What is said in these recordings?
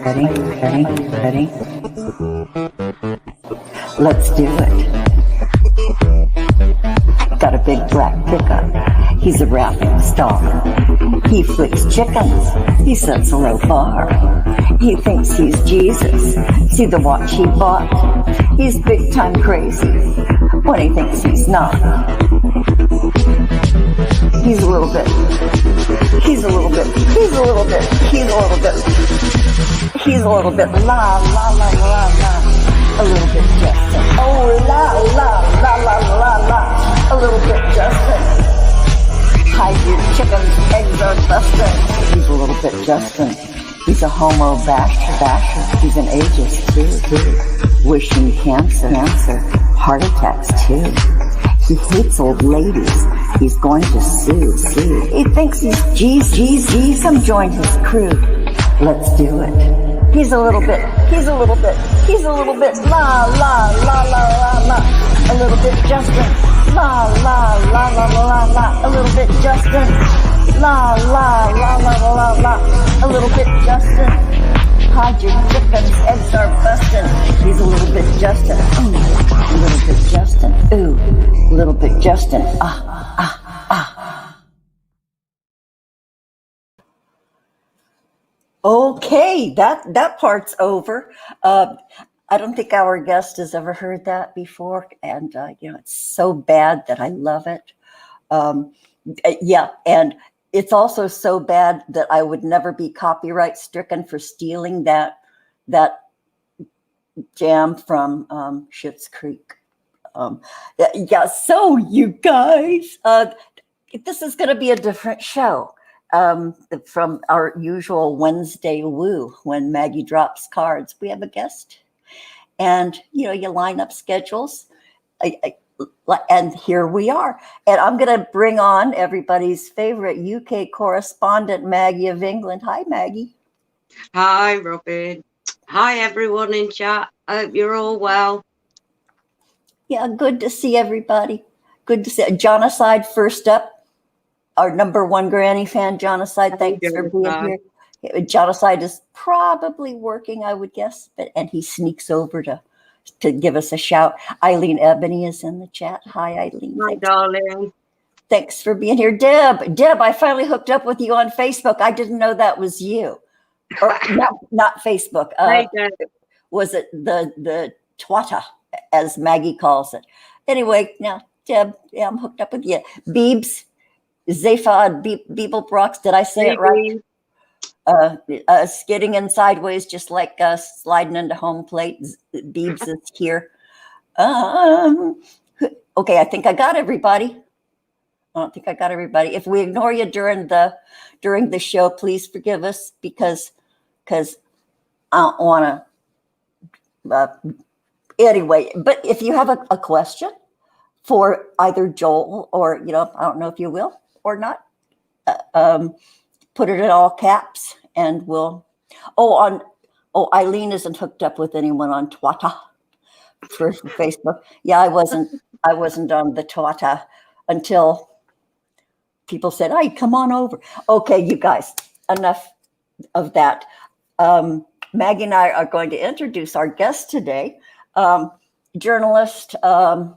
Ready? Ready? Let's do it. Got a big black pickup. He's a rapping star. He flicks chickens. He sets a low bar. He thinks he's Jesus. See the watch he bought? He's big time crazy when he thinks he's not. He's a little bit la la la la la. A little bit Justin. Oh la la la la la la. A little bit Justin. Hide your chickens, eggs are busting. He's a little bit Justin. He's a homo basher. He's an ageist too. Wishing cancer, heart attacks too. He hates old ladies. He's going to sue. He thinks he's Jesus. Come join his crew. Let's do it. He's a little bit la la la la la la. A little bit Justin. La la la la la la la. A little bit Justin. La la la la la la la. A little bit Justin. Hide your chickens, eggs are busting. He's a little bit Justin. A little bit Justin. Ooh, a little bit Justin. Okay, that part's over. I don't think our guest has ever heard that before, and it's so bad that I love it. Yeah, and it's also so bad that I would never be copyright stricken for stealing that jam from Schitt's Creek. Yeah, so you guys, this is going to be a different show from our usual Wednesday woo when Maggie drops cards. We have a guest, and you line up schedules. And here we are. And I'm going to bring on everybody's favorite UK correspondent, Maggie-of-England. Hi, Maggie. Hi, Robin. Hi, everyone in chat. I hope you're all well. Yeah, good to see everybody. Good to see Jonacide first up. Our number one Granny fan, Jonacide. Thanks for being here. Jonacide is probably working, I would guess, and he sneaks over to give us a shout. Eileen Ebony is in the chat. Hi, Eileen. Hi, darling. Thanks for being here. Deb, I finally hooked up with you on Facebook. I didn't know that was you. Or not Facebook. Was it the twata, as Maggie calls it? Anyway, now, Deb, yeah, I'm hooked up with you. Beebs, Zaphod Beeblebrox, did I say it right? Skidding in sideways, just like sliding into home plate. Beebs is here. Okay, I think I got everybody. I don't think I got everybody. If we ignore you during the show, please forgive us because I don't want to. Anyway, but if you have a question for either Joel or I don't know if you will or not. Put it in all caps and we'll. Eileen isn't hooked up with anyone on Twata for Facebook. Yeah, I wasn't on the Twata until people said, "Hey, come on over." Okay, you guys, enough of that. Maggie and I are going to introduce our guest today, journalist. I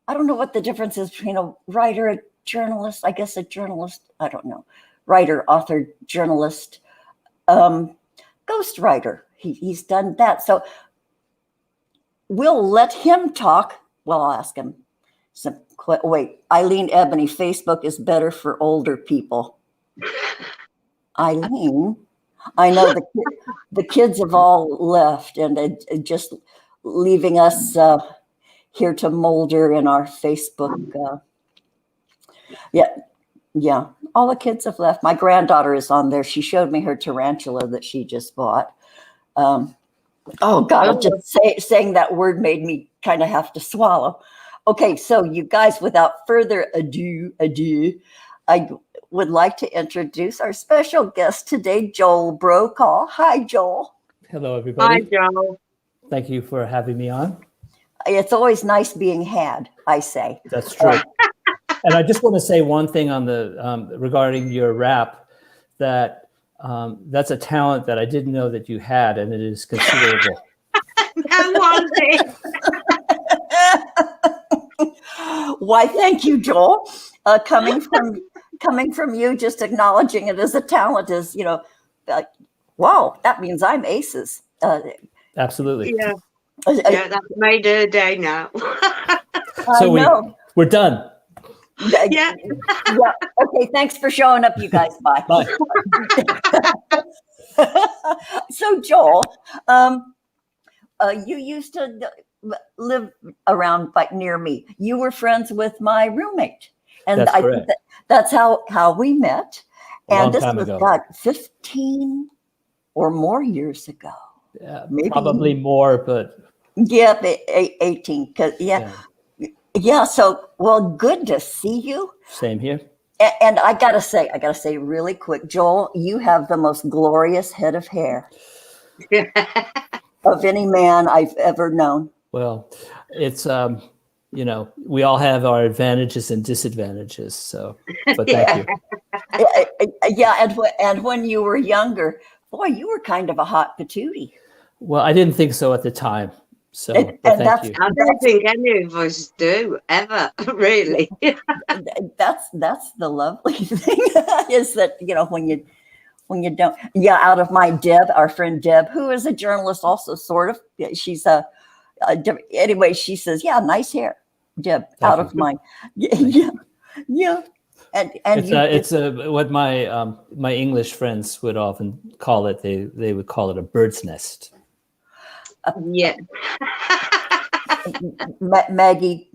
don't know what the difference is between a writer, a journalist. I guess a journalist. I don't know. Writer, author, journalist, ghostwriter. He's done that. So we'll let him talk. Well, I'll ask him. Wait, Eileen Ebony, Facebook is better for older people. Eileen, I know the kids have all left and just leaving us here to molder in our Facebook. Yeah, all the kids have left. My granddaughter is on there. She showed me her tarantula that she just bought. Oh God, just saying that word made me kind of have to swallow. Okay, so you guys, without further ado, I would like to introduce our special guest today, Joel Brokaw. Hi, Joel. Hello, everybody. Hi, Joel. Thank you for having me on. It's always nice being had, I say. That's true. And I just want to say one thing on the regarding your rap, that that's a talent that I didn't know that you had, and it is considerable. No wonder. Why, thank you, Joel. Coming from you, just acknowledging it as a talent is, wow, that means I'm aces. Absolutely. Yeah, that's made her day now. So we're done. Yeah. Okay, thanks for showing up, you guys. Bye. Bye. So, Joel, you used to live around near me. You were friends with my roommate, and That's I correct. think that's how we met. A long And this time was ago. 15 or more years ago. Maybe. Probably more, but 18. Yeah. So, well, good to see you. same here. And I gotta say really quick, Joel, you have the most glorious head of hair of any man I've ever known. Well, it's we all have our advantages and disadvantages. So, but thank you. Yeah, and when you were younger, boy, you were kind of a hot patootie. Well, I didn't think so at the time. So, And but that's- thank you. I don't think any of us do ever, really. That's the lovely thing is that when you don't. Yeah, out of my Deb, our friend Deb, who is a journalist, also sort of. She's anyway. She says, "Yeah, nice hair, Deb." Thank out you. of mine. Yeah. And It's what my English friends would often call it. They would call it a bird's nest. Yeah. Maggie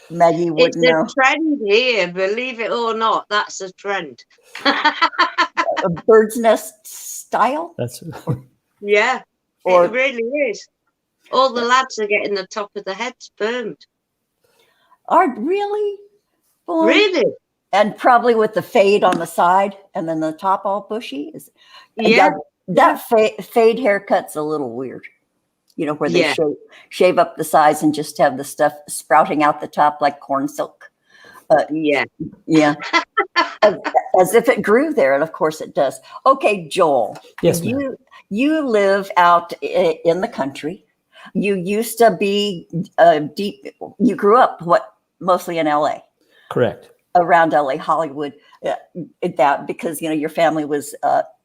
wouldn't It's know. a trend here, believe it or not. That's a trend. A bird's nest style. That's Yeah, Or- it really is. All the lads are getting the top of the heads burned. Are really? Boy. Really? And probably with the fade on the side and then the top all bushy. Yeah. That fade haircut's a little weird. Where they shave up the sides and just have the stuff sprouting out the top like corn silk. Yeah. Yeah. as if it grew there. And of course it does. Okay, Joel. Yes, ma'am. You live out in the country. You used to be you grew up mostly in LA. correct. Around LA, Hollywood, because your family was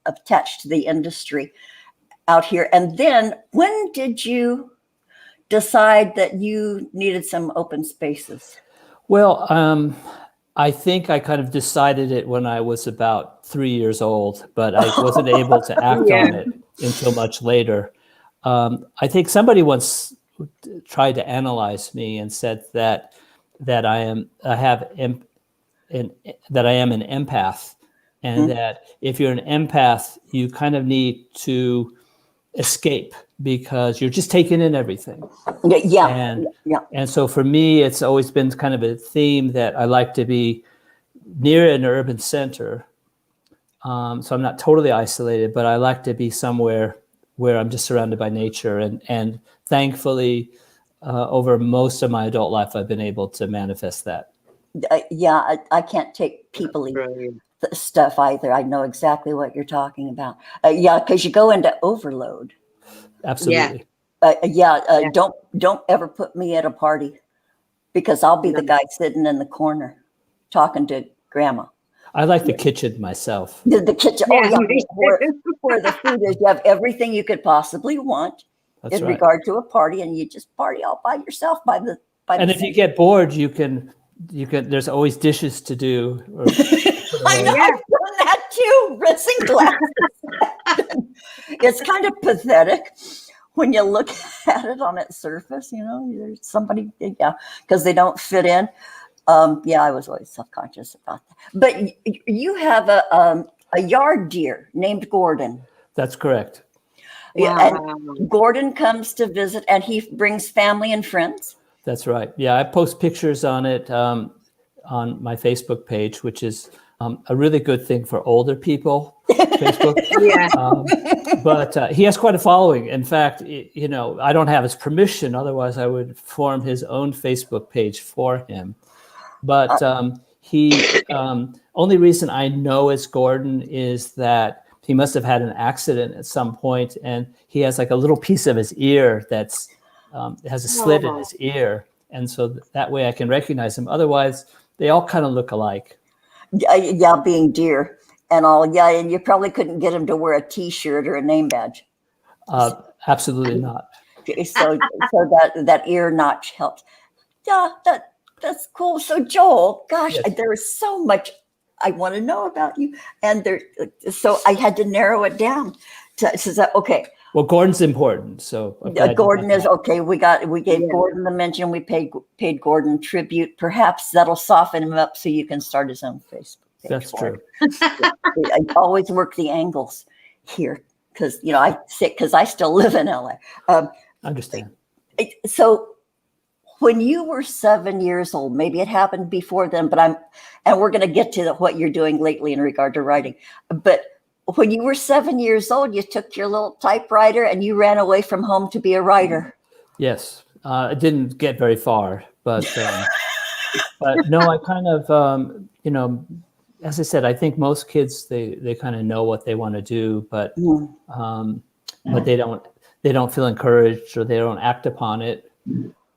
attached to the industry out here. And then when did you decide that you needed some open spaces? Well, I think I kind of decided it when I was about 3 years old, but I wasn't able to act on it until much later. I think somebody once tried to analyze me and said that I am an empath, and that if you're an empath, you kind of need to escape because you're just taking in everything. Yeah. And so for me, it's always been kind of a theme that I like to be near an urban center. So I'm not totally isolated, but I like to be somewhere where I'm just surrounded by nature. And thankfully, over most of my adult life, I've been able to manifest that. I can't take people stuff either. I know exactly what you're talking about. Because you go into overload. Absolutely. Don't ever put me at a party because I'll be the guy sitting in the corner talking to grandma. I like the kitchen myself. The kitchen, where the food is. You have everything you could possibly want That's in right. regard to a party, and you just party all by yourself And if you get bored, you can. There's always dishes to do. I know, I've done that too, rinsing glasses. It's kind of pathetic when you look at it on its surface, there's somebody, because they don't fit in. I was always self-conscious about that. But you have a yard deer named Gordon. That's correct. Wow. And Gordon comes to visit, and he brings family and friends. That's right. Yeah, I post pictures on it on my Facebook page, which is a really good thing for older people. Facebook. But he has quite a following. In fact, I don't have his permission. Otherwise, I would form his own Facebook page for him. But he only reason I know it's Gordon is that he must have had an accident at some point, and he has like a little piece of his ear that's has a slit in his ear, and so that way I can recognize him. Otherwise, they all kind of look alike. Yeah, being deer and all. Yeah, and you probably couldn't get him to wear a T-shirt or a name badge. Absolutely not. So that ear notch helps. Yeah, that's cool. So Joel, gosh, Yes. there is so much I want to know about you, and so I had to narrow it down to okay. Well, Gordon's important, so I'm glad you Gordon got is that. okay. We gave Gordon the mention. We paid Gordon tribute. Perhaps that'll soften him up so you can start his own Facebook page. That's true. I always work the angles here because I still live in LA. Understand. So when you were 7 years old, maybe it happened before then, and we're going to get to what you're doing lately in regard to writing. But when you were 7 years old, you took your little typewriter and you ran away from home to be a writer. Yes, it didn't get very far, but no, I kind of, as I said, I think most kids they kind of know what they want to do, but they don't feel encouraged or they don't act upon it.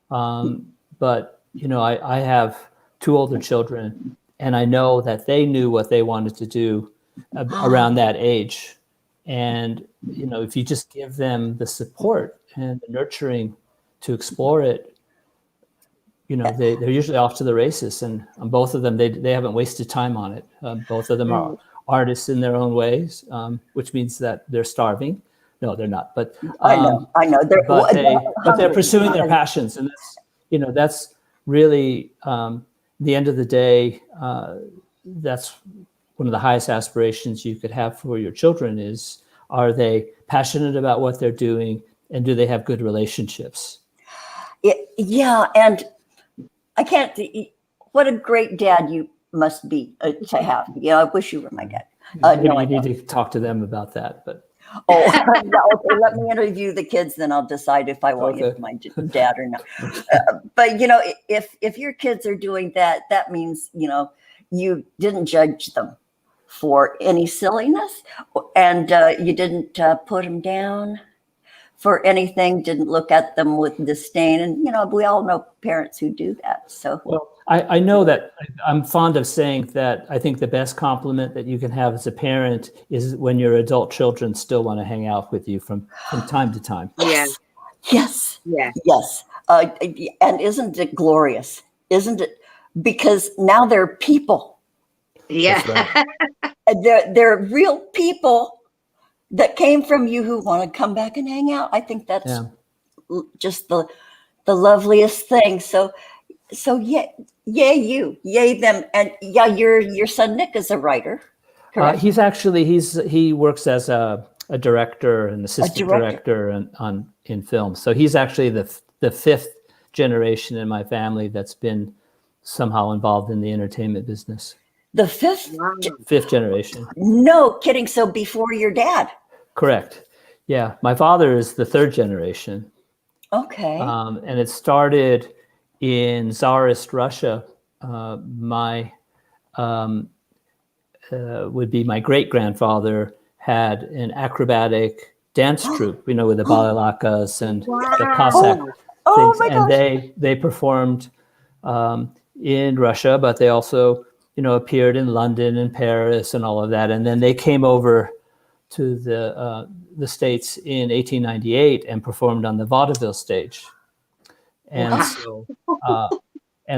But I have two older children, and I know that they knew what they wanted to do around that age. And if you just give them the support and the nurturing to explore it, they're usually off to the races. And on both of them, they haven't wasted time on it. Both of them are artists in their own ways, which means that they're starving. No, they're not. But I know. But they're pursuing their passions, and that's really the end of the day. That's one of the highest aspirations you could have for your children is, are they passionate about what they're doing, and do they have good relationships? Yeah, and I can't. What a great dad you must be to have. I wish you were my dad. You need to talk to them about that, but. Okay, let me interview the kids, then I'll decide if I want you to be my dad or not. But if your kids are doing that, that means you didn't judge them for any silliness, and you didn't put them down for anything. Didn't look at them with disdain, and we all know parents who do that. So well, I know that I'm fond of saying that I think the best compliment that you can have as a parent is when your adult children still want to hang out with you from time to time. Yes. And isn't it glorious? Isn't it? Because now they're people. Yeah. Right. They're real people that came from you who want to come back and hang out. I think that's just the loveliest thing. So yay you, yay them, and your son Nick is a writer. Correct? He works as a director and assistant director in film. So he's actually the fifth generation in my family that's been somehow involved in the entertainment business. The fifth generation. No kidding. So before your dad. Correct. Yeah, my father is the third generation. Okay. And it started in Tsarist Russia. Would be my great grandfather had an acrobatic dance troupe, with the balalakas and the Cossack things, and they performed in Russia, but they also appeared in London and Paris and all of that, and then they came over to the States in 1898 and performed on the vaudeville stage. And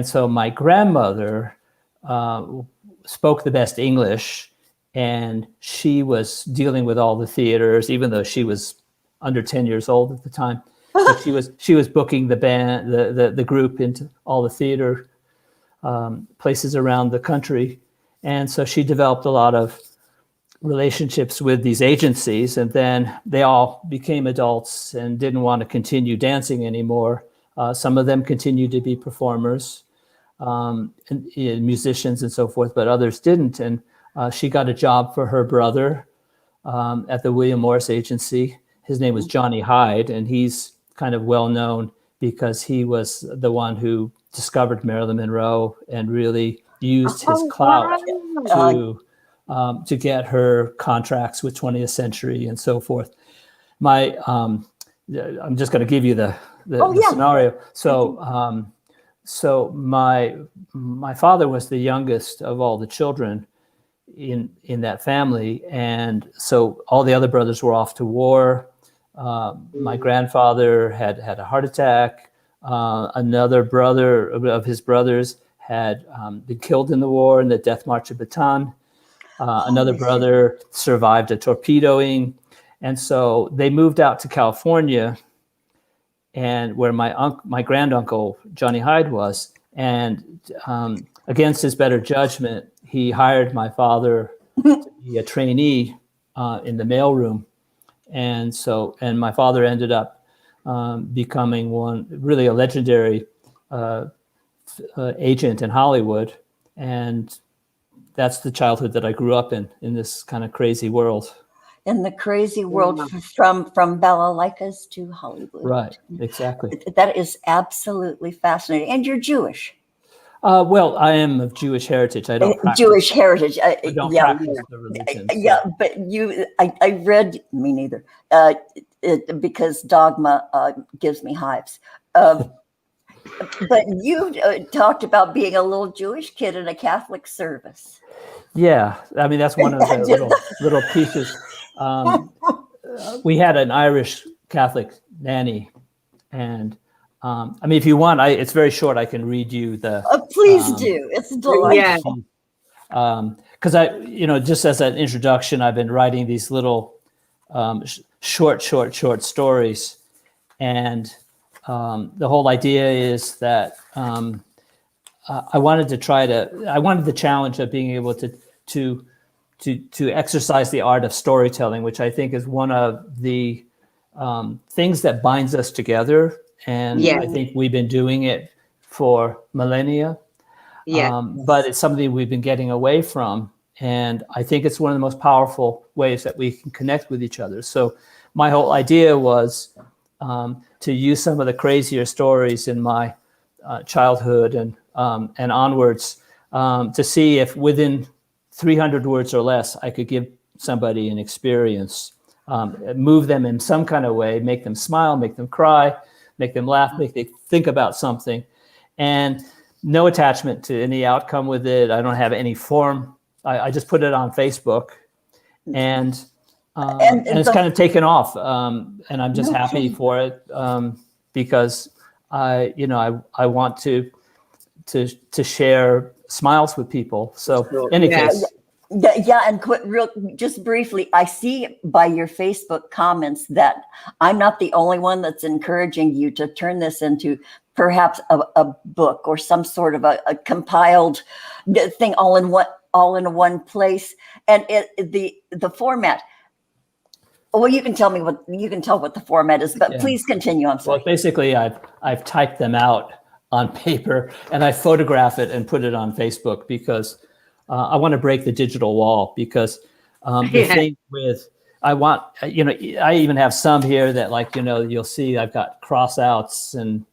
so my grandmother spoke the best English, and she was dealing with all the theaters, even though she was under 10 years old at the time. But she was booking the band, the group into all the theater places around the country. And so she developed a lot of relationships with these agencies, and then they all became adults and didn't want to continue dancing anymore. Some of them continued to be performers, and musicians and so forth, but others didn't. And she got a job for her brother at the William Morris Agency. His name was Johnny Hyde, and he's kind of well known because he was the one who discovered Marilyn Monroe and really used his clout to to get her contracts with 20th Century and so forth. I'm just going to give you the scenario. So my father was the youngest of all the children in that family, and so all the other brothers were off to war. My grandfather had a heart attack. Another brother of his brothers had been killed in the war in the Death March of Bataan. Another brother survived a torpedoing, and so they moved out to California, and where my granduncle Johnny Hyde was, and against his better judgment, he hired my father to be a trainee in the mailroom, and my father ended up becoming really a legendary agent in Hollywood, and that's the childhood that I grew up in this kind of crazy world. In the crazy world, from balalaikas to Hollywood. Right, exactly. That is absolutely fascinating. And you're Jewish. Well, I am of Jewish heritage. I don't practice. Jewish heritage. I don't practice the religion. Yeah, but I read, me neither, because dogma gives me hives. But you talked about being a little Jewish kid in a Catholic service. Yeah, I mean, that's one of the little pieces. We had an Irish Catholic nanny, and I mean, if you want, it's very short. I can read you the. Please do. It's delightful. Because just as an introduction, I've been writing these little short stories, and the whole idea is that I wanted the challenge of being able to exercise the art of storytelling, which I think is one of the things that binds us together. And I think we've been doing it for millennia. But it's something we've been getting away from. And I think it's one of the most powerful ways that we can connect with each other. So my whole idea was to use some of the crazier stories in my childhood and onwards to see if within 300 words or less, I could give somebody an experience, move them in some kind of way, make them smile, make them cry, make them laugh, make them think about something, and no attachment to any outcome with it. I don't have any form. I just put it on Facebook, and it's kind of taken off, and I'm just happy for it because I want to share smiles with people. So in any case. Yeah, and just briefly, I see by your Facebook comments that I'm not the only one that's encouraging you to turn this into perhaps a book or some sort of a compiled thing all in one place. And the format. Well, you can tell what the format is, but please continue. I'm sorry. Well, basically, I've typed them out on paper and I photograph it and put it on Facebook because I want to break the digital wall, because the thing with I even have some here that you'll see I've got cross outs and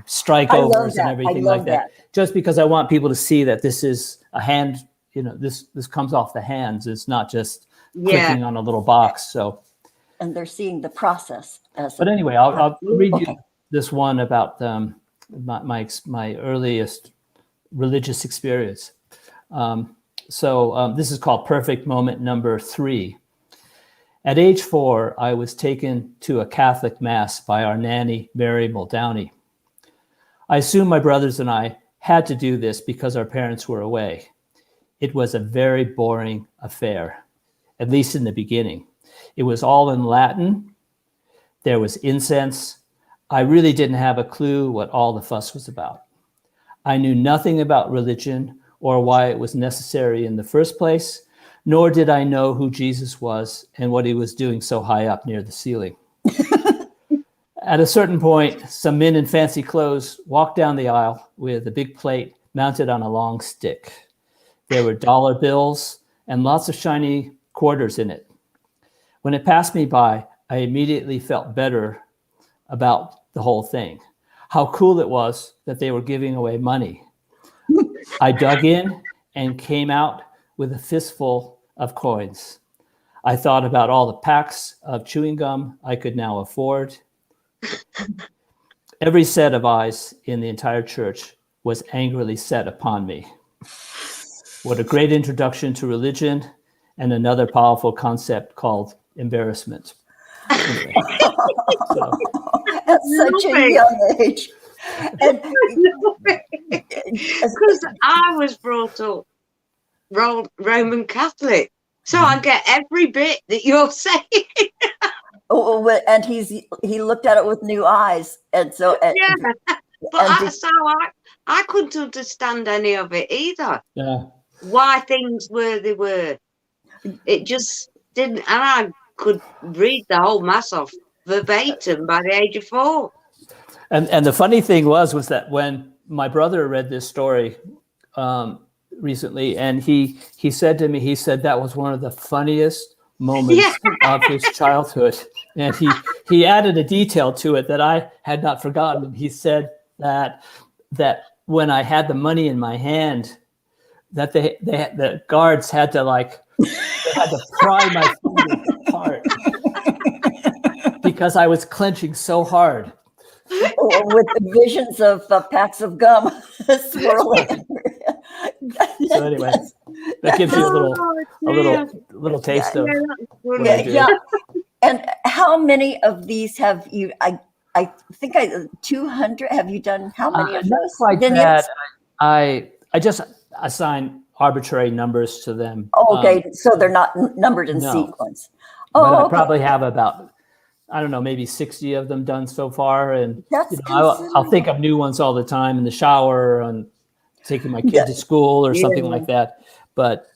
strike overs and everything like that, just because I want people to see that this is a hand, this comes off the hands. It's not just clicking on a little box. So, and they're seeing the process. But anyway, I'll read you this one about my earliest religious experience. So this is called Perfect Moment number 3. At age 4, I was taken to a Catholic mass by our nanny, Mary Muldowney. I assume my brothers and I had to do this because our parents were away. It was a very boring affair, at least in the beginning. It was all in Latin. There was incense. I really didn't have a clue what all the fuss was about. I knew nothing about religion or why it was necessary in the first place, nor did I know who Jesus was and what he was doing so high up near the ceiling. At a certain point, some men in fancy clothes walked down the aisle with a big plate mounted on a long stick. There were dollar bills and lots of shiny quarters in it. When it passed me by, I immediately felt better about the whole thing. How cool it was that they were giving away money. I dug in and came out with a fistful of coins. I thought about all the packs of chewing gum I could now afford. Every set of eyes in the entire church was angrily set upon me. What a great introduction to religion and another powerful concept called embarrassment. Anyway, so, At such a young age. Because I was brought up Roman Catholic, so I get every bit that you're saying. And he looked at it with new eyes, and so Yeah, but so I couldn't understand any of it either. yeah. Why things were they were. It just didn't, and I could read the whole mass off verbatim by the age of 4. And the funny thing was that when my brother read this story recently, and he said to me, he said that was one of the funniest moments of his childhood. And he added a detail to it that I had not forgotten. He said that when I had the money in my hand, that the guards had to pry my fingers apart because I was clenching so hard. With visions of packs of gum swirling. So anyway, that gives you a little taste of what I do. Yeah. And how many of these have you? I think 200. Have you done how many of those? Like that, I just assign arbitrary numbers to them. Okay, so they're not numbered in sequence. But I probably have about, I don't know, maybe 60 of them done so far. And I'll think of new ones all the time in the shower and taking my kid to school or something like that. But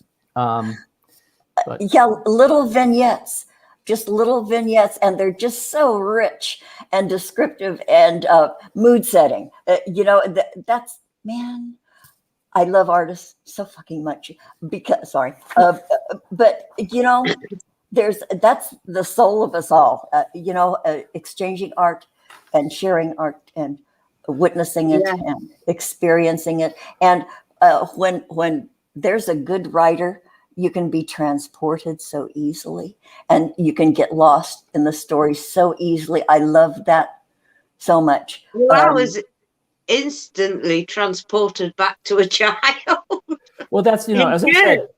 little vignettes, just little vignettes, and they're just so rich and descriptive and mood setting. That's, man, I love artists so fucking much because, but that's the soul of us all, exchanging art and sharing art and witnessing it and experiencing it. And when there's a good writer, you can be transported so easily and you can get lost in the story so easily. I love that so much. Well, I was instantly transported back to a child. Well, that's, as I said,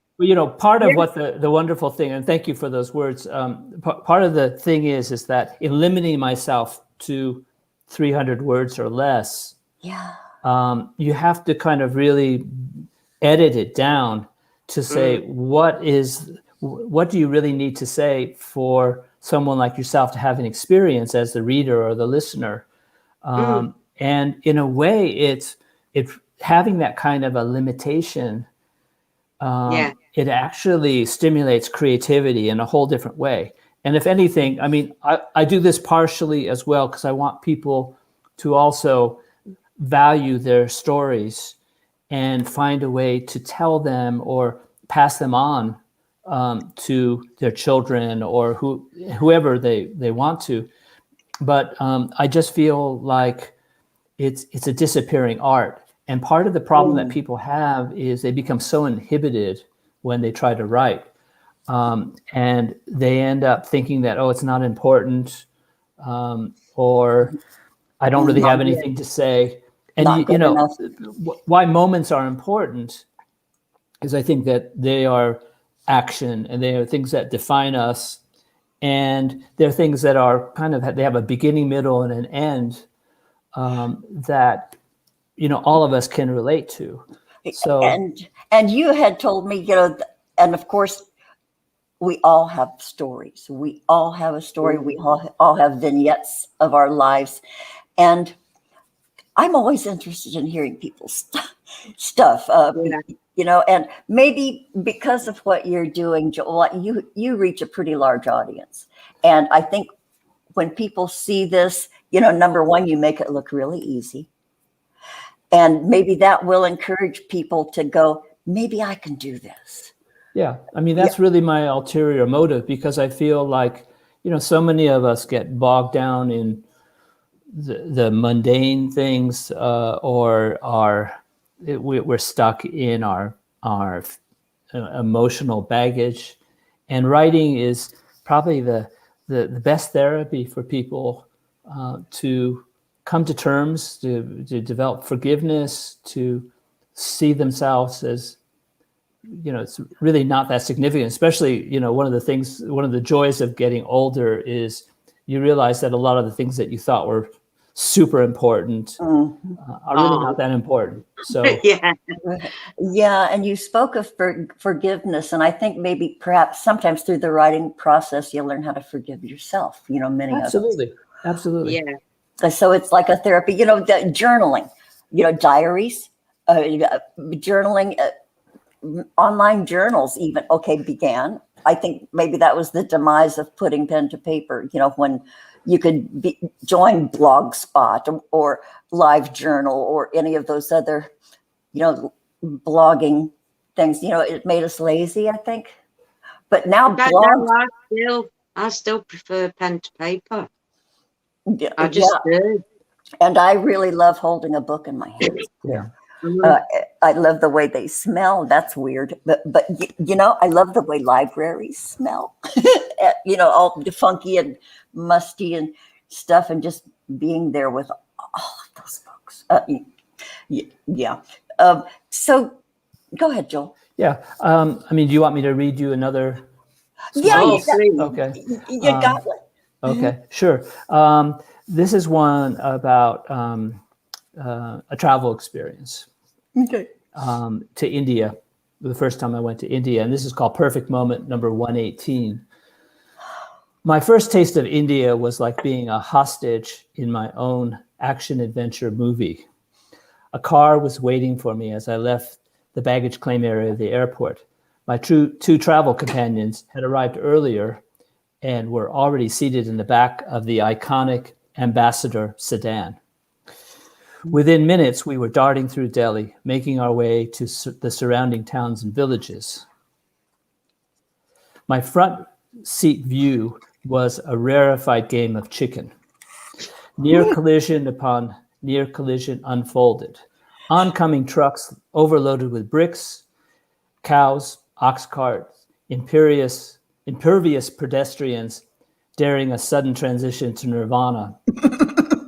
part of what the wonderful thing, and thank you for those words. Part of the thing is that in limiting myself to 300 words or less, you have to kind of really edit it down to say what do you really need to say for someone like yourself to have an experience as the reader or the listener. And in a way, it's having that kind of a limitation. It actually stimulates creativity in a whole different way. And if anything, I mean, I do this partially as well because I want people to also value their stories and find a way to tell them or pass them on to their children or whoever they want to. But I just feel like it's a disappearing art. And part of the problem that people have is they become so inhibited when they try to write. And they end up thinking that, it's not important, or I don't really have anything to say. And, why moments are important is I think that they are action and they are things that define us. And they're things that are they have a beginning, middle, and an end that, all of us can relate to. So, and you had told me, and of course, we all have stories. We all have a story. We all have vignettes of our lives. And I'm always interested in hearing people's stuff, and maybe because of what you're doing, Joel, you reach a pretty large audience. And I think when people see this, number one, you make it look really easy. And maybe that will encourage people to go, maybe I can do this. Yeah. I mean, that's really my ulterior motive, because I feel like, so many of us get bogged down in the mundane things, or we're stuck in our emotional baggage. And writing is probably the best therapy for people to come to terms, to develop forgiveness, to see themselves as, it's really not that significant. Especially, one of the joys of getting older is you realize that a lot of the things that you thought were super important are really not that important. So yeah, and you spoke of forgiveness, and I think maybe perhaps sometimes through the writing process you'll learn how to forgive yourself. Many absolutely, yeah. So it's like a therapy. The journaling, diaries, journaling, online journals even began. I think maybe that was the demise of putting pen to paper. When you could join Blogspot or LiveJournal or any of those other, blogging things. It made us lazy, I think. But now blogs. I still prefer pen to paper. Yeah, I just do. And I really love holding a book in my hands. Yeah. I love the way they smell. That's weird, but I love the way libraries smell. All funky and musty and stuff, and just being there with all of those books. Yeah. So, go ahead, Joel. Yeah. Do you want me to read you another? Yeah. Okay. You got one. Okay. Sure. This is one about a travel experience. Okay. To India, the first time I went to India, and this is called Perfect Moment number 118. My first taste of India was like being a hostage in my own action-adventure movie. A car was waiting for me as I left the baggage claim area of the airport. My two travel companions had arrived earlier and were already seated in the back of the iconic Ambassador sedan. Within minutes, we were darting through Delhi, making our way to the surrounding towns and villages. My front seat view was a rarefied game of chicken. Near collision upon near collision unfolded. Oncoming trucks overloaded with bricks, cows, ox carts, impervious pedestrians daring a sudden transition to nirvana.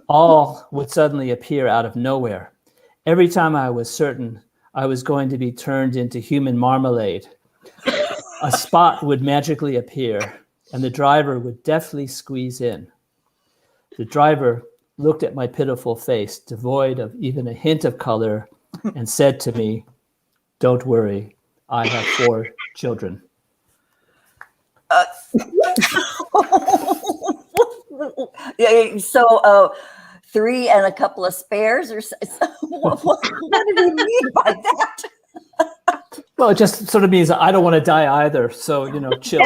All would suddenly appear out of nowhere. Every time I was certain I was going to be turned into human marmalade, a spot would magically appear and the driver would deftly squeeze in. The driver looked at my pitiful face, devoid of even a hint of color, and said to me, "Don't worry, I have 4 children." So 3 and a couple of spares, or what do you mean by that? Well, it just sort of means I don't want to die either. So, chill.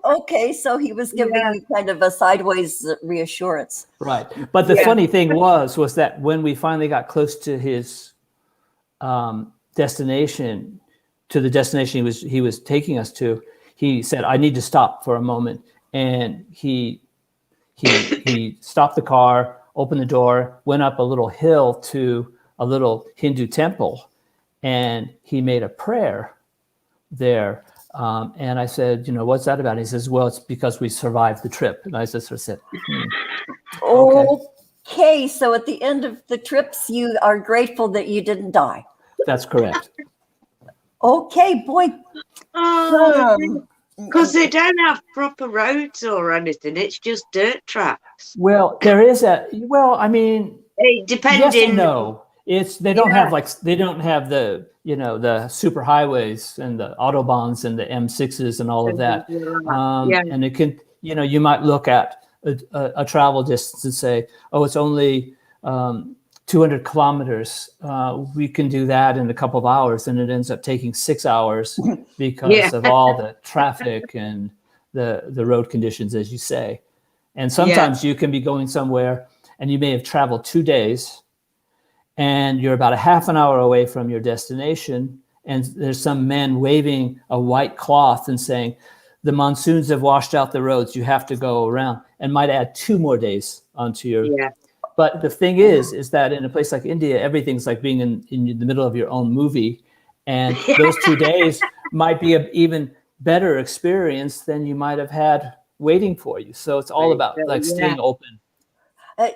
Okay. So he was giving you kind of a sideways reassurance. Right. But the funny thing was that when we finally got close to his destination, to the destination he was taking us to, he said, "I need to stop for a moment." And he stopped the car, opened the door, went up a little hill to a little Hindu temple, and he made a prayer there. And I said, "What's that about?" And he says, "Well, it's because we survived the trip." And I just sort of said, Okay. So at the end of the trips, you are grateful that you didn't die. That's correct. Okay, boy. Because they don't have proper roads or anything. It's just dirt tracks. Well, there is Depending. yes and no. They don't have the the super highways and the autobahns and the M6s and all of that. And it can, you might look at a travel distance and say, "Oh, it's only 200 kilometers. We can do that in a couple of hours," and it ends up taking 6 hours because of all the traffic and the road conditions, as you say. And sometimes you can be going somewhere and you may have traveled 2 days and you're about a half an hour away from your destination, and there's some men waving a white cloth and saying, "The monsoons have washed out the roads, you have to go around," and might add 2 more days onto your... But the thing is that in a place like India, everything's like being in the middle of your own movie. And those 2 days might be an even better experience than you might have had waiting for you. So it's all about like staying open.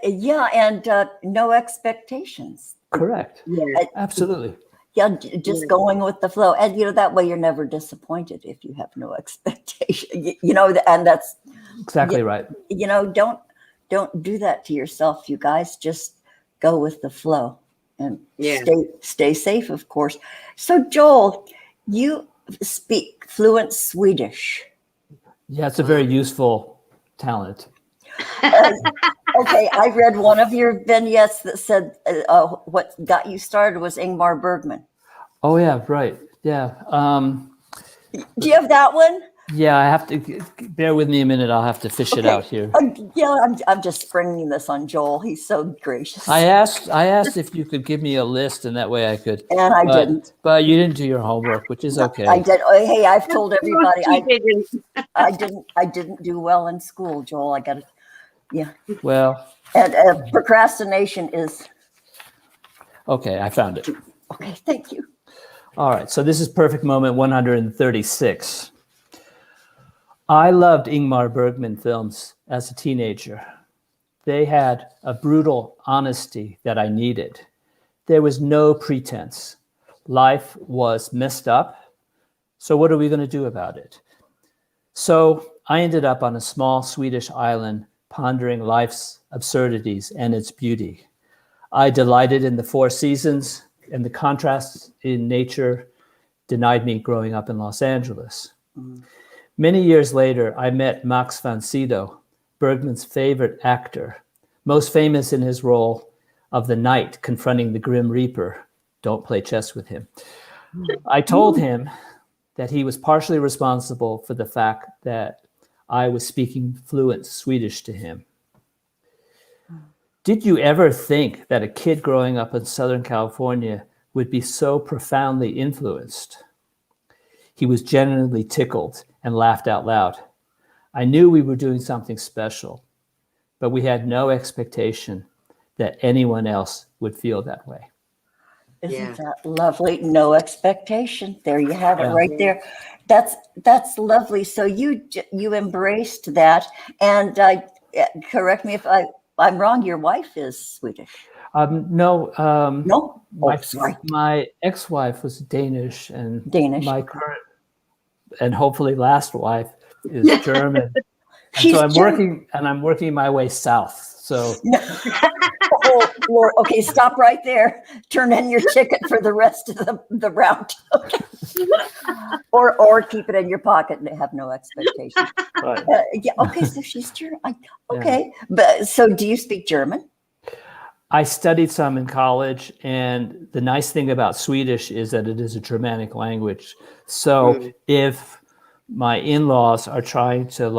Yeah, and no expectations. Correct. Yeah. Absolutely. Yeah, just going with the flow, and that way you're never disappointed if you have no expectation. And that's Exactly right. Don't do that to yourself, you guys. Just go with the flow and stay safe, of course. So, Joel, you speak fluent Swedish. Yeah, it's a very useful talent. Okay, I read one of your vignettes that said what got you started was Ingmar Bergman. Oh yeah, right. Yeah. Do you have that one? Yeah, I have to bear with me a minute. I'll have to fish it out here. I'm just springing this on Joel. He's so gracious. I asked if you could give me a list, and that way I could. And I didn't. But you didn't do your homework, which is okay. I did. Oh, hey, I've told everybody I didn't. I didn't do well in school, Joel. I got to. Yeah. Well. And procrastination is. Okay, I found it. Okay, thank you. All right, so this is perfect moment 136. I loved Ingmar Bergman films as a teenager. They had a brutal honesty that I needed. There was no pretense. Life was messed up. So what are we going to do about it? So I ended up on a small Swedish island pondering life's absurdities and its beauty. I delighted in the four seasons, and the contrasts in nature denied me growing up in Los Angeles. Many years later, I met Max von Sydow, Bergman's favorite actor, most famous in his role of the knight confronting the Grim Reaper. Don't play chess with him. I told him that he was partially responsible for the fact that I was speaking fluent Swedish to him. Did you ever think that a kid growing up in Southern California would be so profoundly influenced? He was genuinely tickled and laughed out loud. I knew we were doing something special, but we had no expectation that anyone else would feel that way. Isn't that lovely? No expectation. There you have it right there. That's lovely. So you embraced that. And correct me if I'm wrong. Your wife is Swedish. No. No. My ex-wife was Danish, and Danish. My current and hopefully last wife is German. She's so I'm working my way south. So. Oh, Lord. Okay, stop right there. Turn in your ticket for the rest of the route. Okay. or keep it in your pocket and have no expectation. Right. Okay, so she's German. Okay. But so do you speak German? I studied some in college, and the nice thing about Swedish is that it is a Germanic language. So if my in-laws are trying to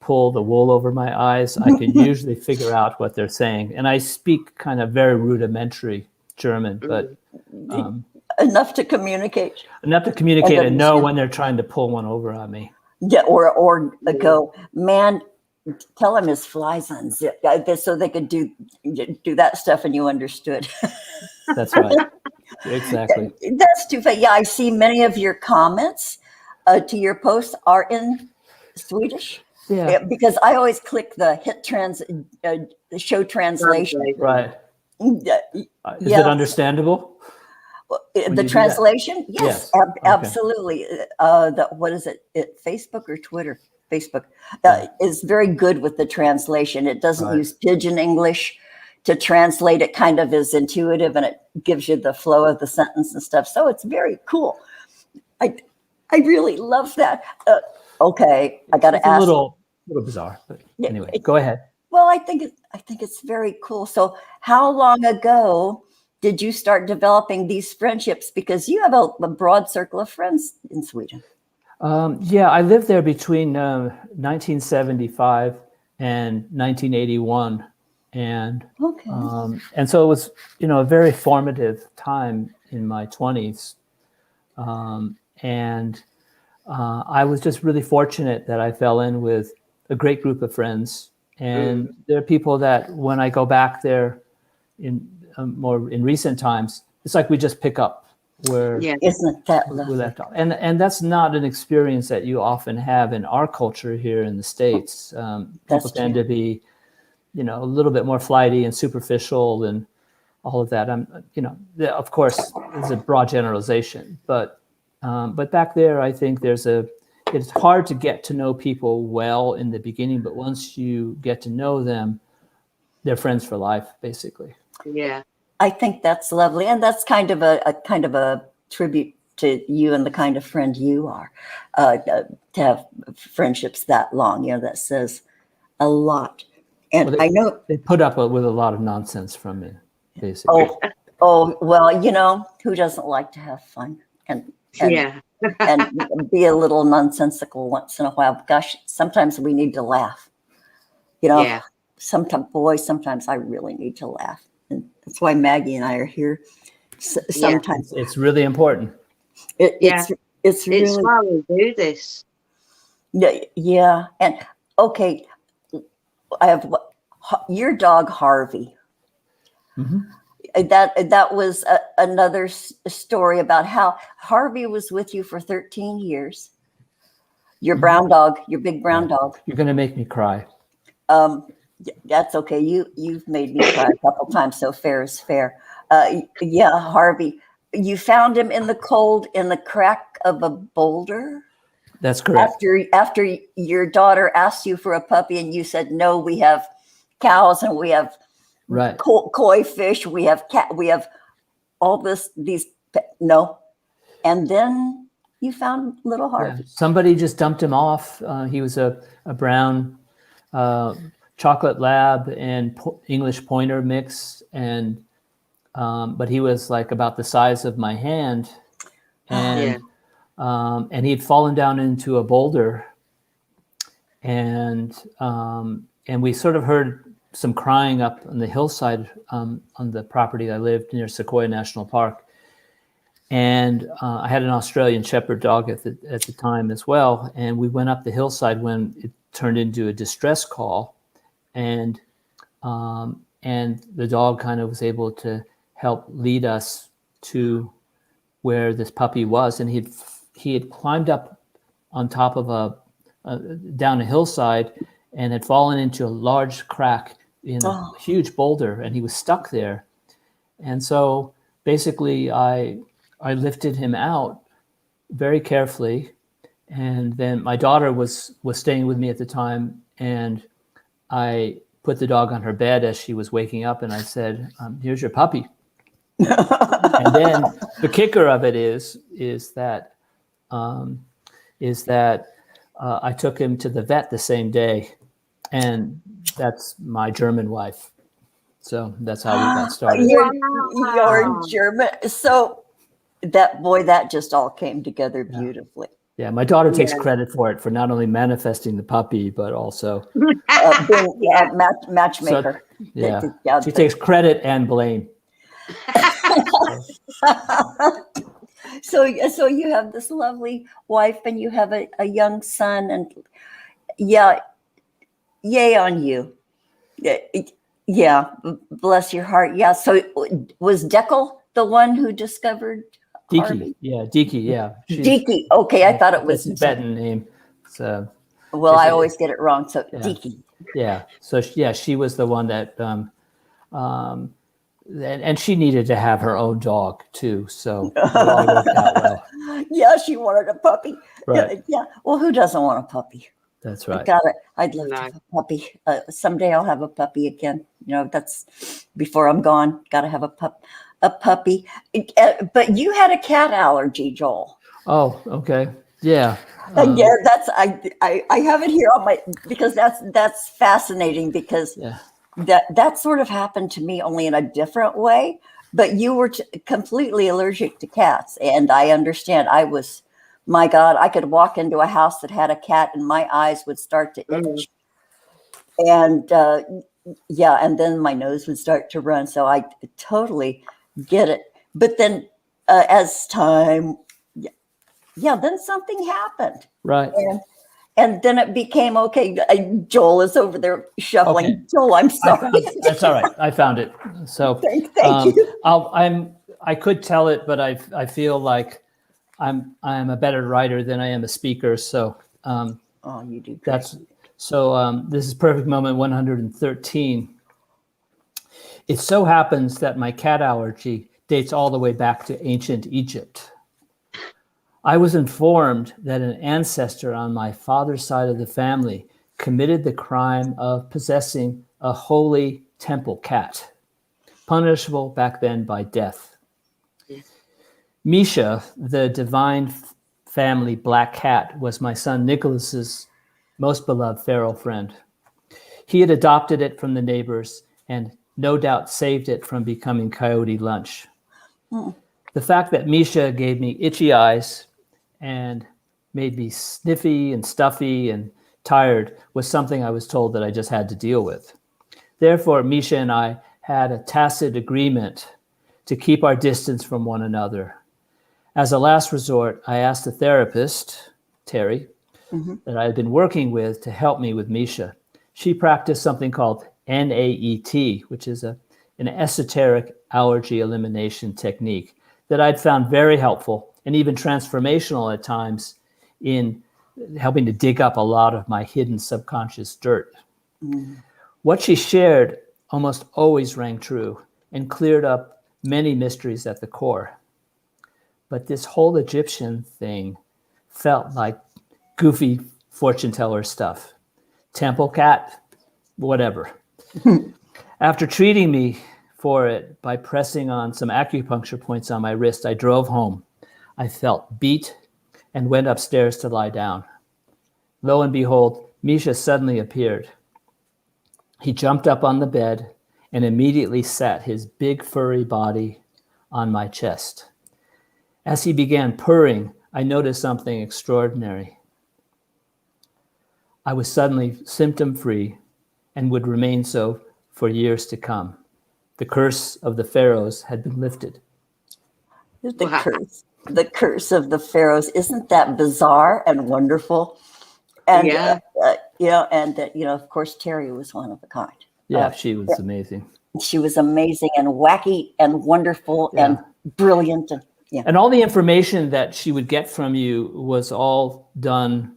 pull the wool over my eyes, I can usually figure out what they're saying. And I speak kind of very rudimentary German, but enough to communicate. Enough to communicate and know when they're trying to pull one over on me. Yeah, or go, man, tell him his flies on zip, so they could do that stuff and you understood. That's right. Exactly. That's too funny. Yeah, I see many of your comments to your posts are in Swedish. Yeah, because I always click the the show translation. Right. Is it understandable? The translation? Yes, absolutely. What is it? Facebook or Twitter? Facebook is very good with the translation. It doesn't use pidgin English to translate. It kind of is intuitive, and it gives you the flow of the sentence and stuff. So it's very cool. I really love that. Okay, I got to ask. A little bizarre, but anyway, go ahead. Well, I think it's very cool. So, how long ago did you start developing these friendships? Because you have a broad circle of friends in Sweden. I lived there between 1975 and 1981, and so it was a very formative time in my 20s, and I was just really fortunate that I fell in with a great group of friends, and there are people that when I go back there in more in recent times, it's like we just pick up where Yeah. Isn't that we lovely? left off. And that's not an experience that you often have in our culture here in the States. People That's tend true. to be, a little bit more flighty and superficial and all of that. Of course, it's a broad generalization, but back there, I think it's hard to get to know people well in the beginning, but once you get to know them, they're friends for life, basically. Yeah. I think that's lovely, and that's kind of a tribute to you and the kind of friend you are, to have friendships that long. That says a lot. And Well, I know. they put up with a lot of nonsense from me, basically. Well, who doesn't like to have fun and Yeah. and be a little nonsensical once in a while? Gosh, sometimes we need to laugh. Yeah. Sometimes I really need to laugh. And that's why Maggie and I are here. Sometimes It's really important. it's It's really, why we do this. yeah. And okay, I have your dog Harvey. Mhm. That was another story about how Harvey was with you for 13 years. Your brown dog, your big brown dog. You're going to make me cry. That's okay. You've made me cry a couple times, so fair is fair. Yeah, Harvey, you found him in the cold in the crack of a boulder That's correct. after your daughter asked you for a puppy and you said no. We have cows and we have Right. koi fish. We have cat. We have all no, and then you found little Harvey. Yeah. Somebody just dumped him off. He was a brown chocolate lab and English pointer mix, and but he was like about the size of my hand, and he'd fallen down into a boulder, and we sort of heard some crying up on the hillside on the property I lived near Sequoia National Park. And I had an Australian Shepherd dog at the time as well. And we went up the hillside when it turned into a distress call. And the dog kind of was able to help lead us to where this puppy was. And he had climbed up on top of down a hillside and had fallen into a large crack in a huge boulder, and he was stuck there. And so basically I lifted him out very carefully, and then my daughter was staying with me at the time, and I put the dog on her bed as she was waking up, and I said, here's your puppy. And then the kicker of it is that I took him to the vet the same day, and that's my German wife. So that's how we got started. You're German. So that just all came together beautifully. Yeah, my daughter takes credit for not only manifesting the puppy, but also Being matchmaker. So, she takes credit and blame. So you have this lovely wife and you have a young son, and yay on you. Yeah, bless your heart. Yeah. So was Deckel the one who discovered Harvey? Deaky, yeah. Deaky. Okay, I thought it was a Tibetan name. So I always get it wrong. So Deaky. Yeah. So she was the one that and she needed to have her own dog too. So it all worked out well. Yeah, she wanted a puppy. Right. Yeah. Well, who doesn't want a puppy? That's right. I'd love to have a puppy. Someday I'll have a puppy again. That's before I'm gone. Got to have a puppy. But you had a cat allergy, Joel. Oh, okay. Yeah. Yeah, that's I have it here on my, because that's fascinating, because that sort of happened to me, only in a different way. But you were completely allergic to cats, and I understand. My God, I could walk into a house that had a cat and my eyes would start to itch. And and then my nose would start to run. So I totally get it. But then as time, then something happened. Right. And then it became okay. Joel is over there shuffling. Okay. Joel, I'm sorry. That's all right. I found it. So thank you. I could tell it, but I feel like I'm a better writer than I am a speaker. So Oh, you do great. This is perfect moment 113. It so happens that my cat allergy dates all the way back to ancient Egypt. I was informed that an ancestor on my father's side of the family committed the crime of possessing a holy temple cat, punishable back then by death. Misha, the divine family black cat, was my son Nicholas's most beloved feral friend. He had adopted it from the neighbors and no doubt saved it from becoming coyote lunch. The fact that Misha gave me itchy eyes and made me sniffy and stuffy and tired was something I was told that I just had to deal with. Therefore, Misha and I had a tacit agreement to keep our distance from one another. As a last resort, I asked the therapist, Terry, that I had been working with to help me with Misha. She practiced something called NAET, which is an esoteric allergy elimination technique that I'd found very helpful and even transformational at times in helping to dig up a lot of my hidden subconscious dirt. What she shared almost always rang true and cleared up many mysteries at the core. But this whole Egyptian thing felt like goofy fortune teller stuff. Temple cat, whatever. After treating me for it by pressing on some acupuncture points on my wrist, I drove home. I felt beat and went upstairs to lie down. Lo and behold, Misha suddenly appeared. He jumped up on the bed and immediately sat his big furry body on my chest. As he began purring, I noticed something extraordinary. I was suddenly symptom-free and would remain so for years to come. The curse of the pharaohs had been lifted. The curse of the pharaohs. Isn't that bizarre and wonderful? And and that of course Terry was one of a kind. Yeah, she was amazing. She was amazing and wacky and wonderful and brilliant and And all the information that she would get from you was all done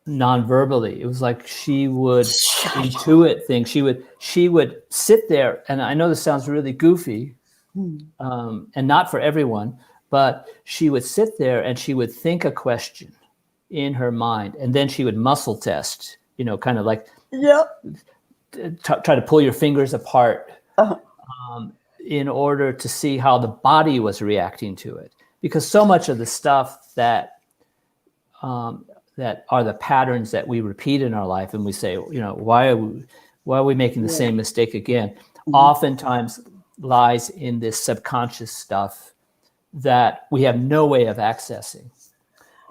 non-verbally. It was like she would intuit things. She would sit there, and I know this sounds really goofy, and not for everyone, but she would sit there and she would think a question in her mind, and then she would muscle test, kind of like try to pull your fingers apart in order to see how the body was reacting to it. Because so much of the stuff that are the patterns that we repeat in our life, and we say, why are we making the same mistake again? Oftentimes lies in this subconscious stuff that we have no way of accessing.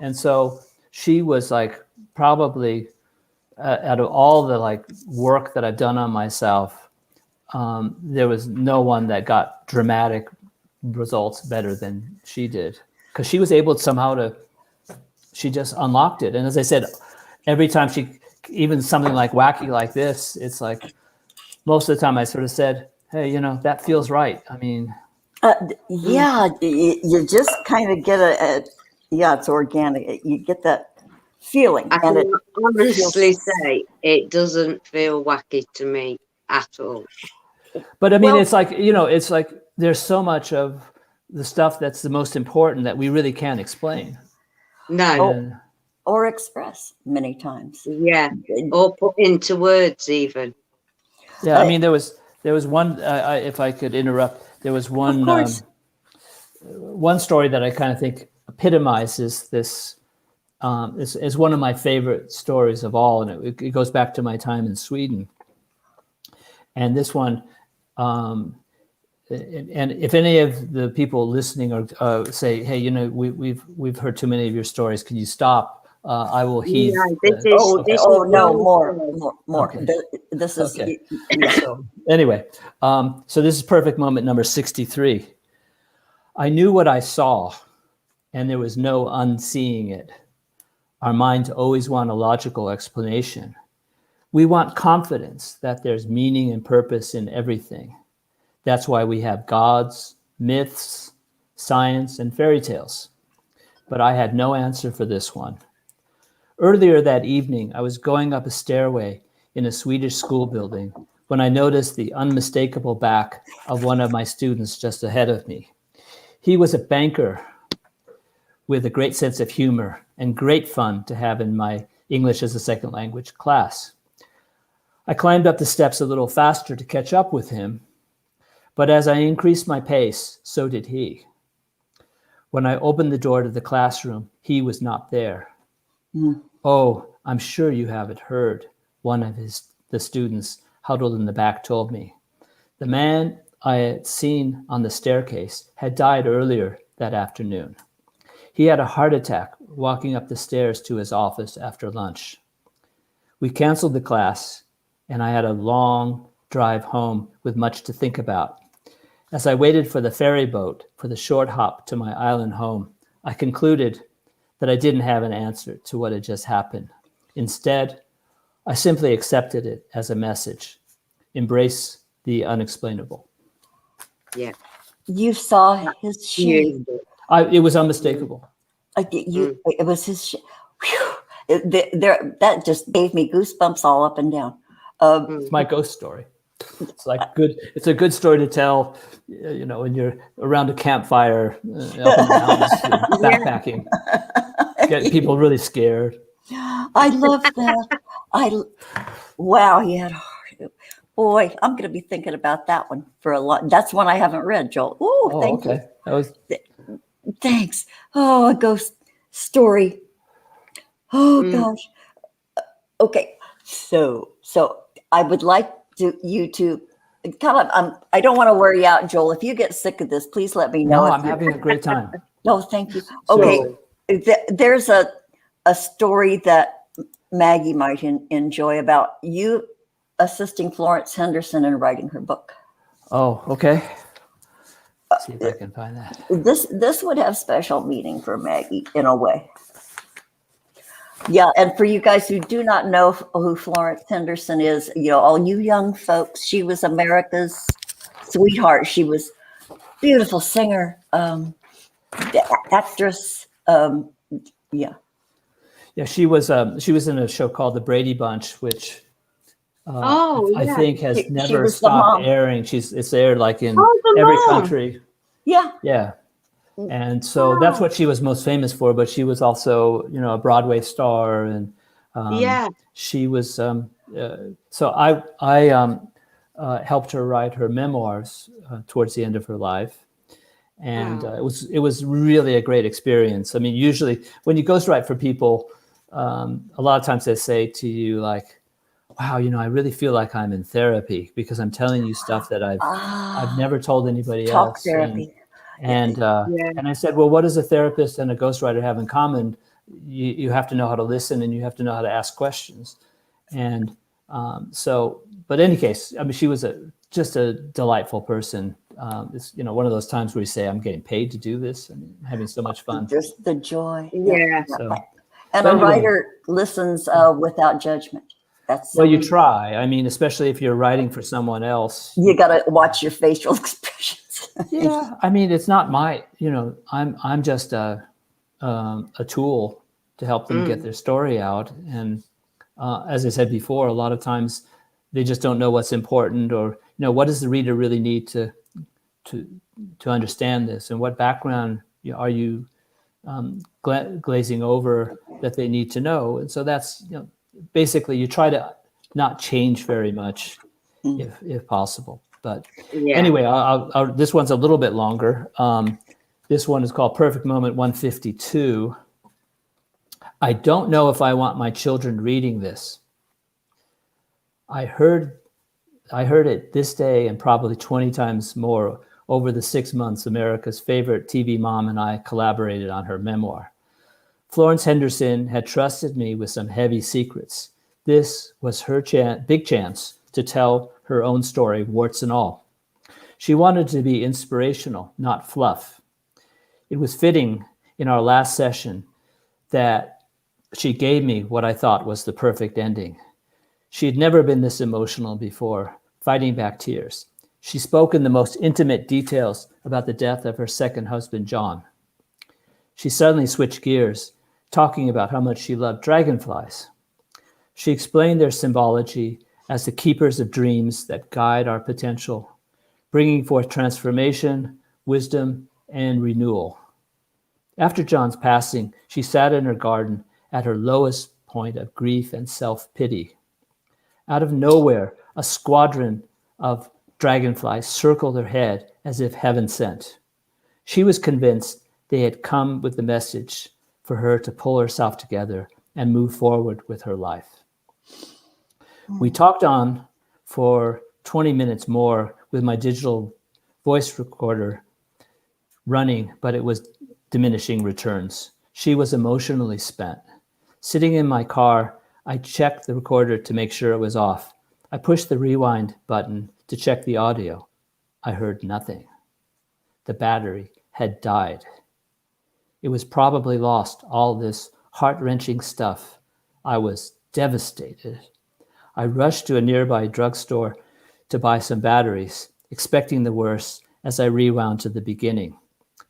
And so she was like, probably out of all the work that I've done on myself, there was no one that got dramatic results better than she did, because she was able she just unlocked it. And as I said, every time even something like wacky like this, it's like most of the time I sort of said, hey, that feels right. I mean, you just kind of get it's organic. You get that feeling. I can honestly say it doesn't feel wacky to me at all. But I mean, it's like there's so much of the stuff that's the most important that we really can't explain. No. Or express many times. Yeah. Or put into words even. Yeah. I mean, there was one, if I could interrupt, there was one, one story that I kind of think epitomizes this, is one of my favorite stories of all. And it goes back to my time in Sweden. And this one, and if any of the people listening are say, hey, we've heard too many of your stories, can you stop? I will heed. More. Okay. This is okay. So anyway, so this is perfect moment number 63. I knew what I saw, and there was no unseeing it. Our minds always want a logical explanation. We want confidence that there's meaning and purpose in everything. That's why we have gods, myths, science, and fairy tales. But I had no answer for this one. Earlier that evening, I was going up a stairway in a Swedish school building when I noticed the unmistakable back of one of my students just ahead of me. He was a banker with a great sense of humor and great fun to have in my English as a second language class. I climbed up the steps a little faster to catch up with him, but as I increased my pace, so did he. When I opened the door to the classroom, he was not there. Oh, I'm sure you haven't heard, one of the students huddled in the back told me. The man I had seen on the staircase had died earlier that afternoon. He had a heart attack walking up the stairs to his office after lunch. We canceled the class, and I had a long drive home with much to think about. As I waited for the ferry boat for the short hop to my island home, I concluded that I didn't have an answer to what had just happened. Instead, I simply accepted it as a message. Embrace the unexplainable. Yeah. You saw his shame. It was unmistakable. It was his. That just gave me goosebumps all up and down. It's my ghost story. It's like good. It's a good story to tell. When you're around a campfire up in the mountains, backpacking, get people really scared. I love that. Wow, he had a heart. Boy, I'm going to be thinking about that one for a lot. That's one I haven't read, Joel. Ooh, thank you. That was. Thanks. Oh, a ghost story. Oh gosh. Okay. So I would like you to kind of. I don't want to wear you out, Joel. If you get sick of this, please let me know. No, I'm having a great time. No, thank you. Okay. There's a story that Maggie might enjoy about you assisting Florence Henderson in writing her book. Oh, okay. See if I can find that. This would have special meaning for Maggie in a way. Yeah, and for you guys who do not know who Florence Henderson is, all you young folks, she was America's sweetheart. She was a beautiful singer, actress. Yeah. Yeah, she was in a show called The Brady Bunch, which I think has never stopped airing. It's aired like in every country. Yeah. Yeah. And so that's what she was most famous for, but she was also, a Broadway star, and she was. So I helped her write her memoirs towards the end of her life, and it was really a great experience. I mean, usually when you ghostwrite for people, a lot of times they say to you like, wow, I really feel like I'm in therapy because I'm telling you stuff that I've never told anybody Talk else. Therapy. And I said, well, what does a therapist and a ghostwriter have in common? You have to know how to listen, and you have to know how to ask questions. And but in any case, I mean, she was just a delightful person. It's one of those times where you say, I'm getting paid to do this, and I'm having so much fun. Just the joy. Yeah. So, and a writer listens without judgment. Well, you try. I mean, especially if you're writing for someone else. You got to watch your facial expressions. Yeah, I mean, it's not my. I'm just a tool to help them get their story out. And as I said before, a lot of times they just don't know what's important, or what does the reader really need to understand this, and what background are you glazing over that they need to know. And so that's basically you try to not change very much if possible. But anyway, this one's a little bit longer. This one is called Perfect Moment 152. I don't know if I want my children reading this. I heard it this day and probably 20 times more over the 6 months America's favorite TV mom and I collaborated on her memoir. Florence Henderson had trusted me with some heavy secrets. This was her big chance to tell her own story, warts and all. She wanted to be inspirational, not fluff. It was fitting in our last session that she gave me what I thought was the perfect ending. She had never been this emotional before, fighting back tears. She spoke in the most intimate details about the death of her second husband, John. She suddenly switched gears, talking about how much she loved dragonflies. She explained their symbology as the keepers of dreams that guide our potential, bringing forth transformation, wisdom, and renewal. After John's passing, she sat in her garden at her lowest point of grief and self-pity. Out of nowhere, a squadron of dragonflies circled her head as if heaven sent. She was convinced they had come with the message for her to pull herself together and move forward with her life. We talked on for 20 minutes more with my digital voice recorder running, but it was diminishing returns. She was emotionally spent. Sitting in my car, I checked the recorder to make sure it was off. I pushed the rewind button to check the audio. I heard nothing. The battery had died. It was probably lost, all this heart-wrenching stuff. I was devastated. I rushed to a nearby drugstore to buy some batteries, expecting the worst as I rewound to the beginning.